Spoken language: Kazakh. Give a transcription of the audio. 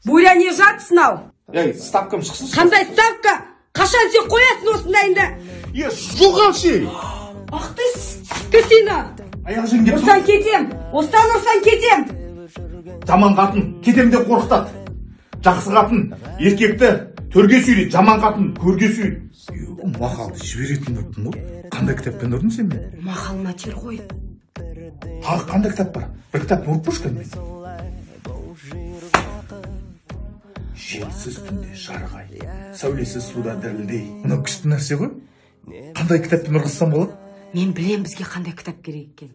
Бұйра не жатсың ау? Ей, ставкам шықсын. Қандай ставка? Қашан сен қоясың осындайында? Жоғал ше! Ақ ты скотина! Аяқ жем кеп. Ұрсан кетем! Остан ұрсан кетем! Жаман қатын кетем де қорқытады. Жақсы қатын еркекті төрге сүйрейді, жаман қатын көрге сүйрейді. Мақалды жіберетін болыппын ғой. Қандай кітаппен ұрдың сен мен? Мақалына тер ғой. Қандай кітап бар? Bir kitap ұрып көршкен мен. Желсіз түнде жарғай, сәулесіз суда дірілдей. Мынау күшті нәрсе ғой. Қандай кітаппен ұрғызсам болады? Мен білем бізге қандай кітап керек екен.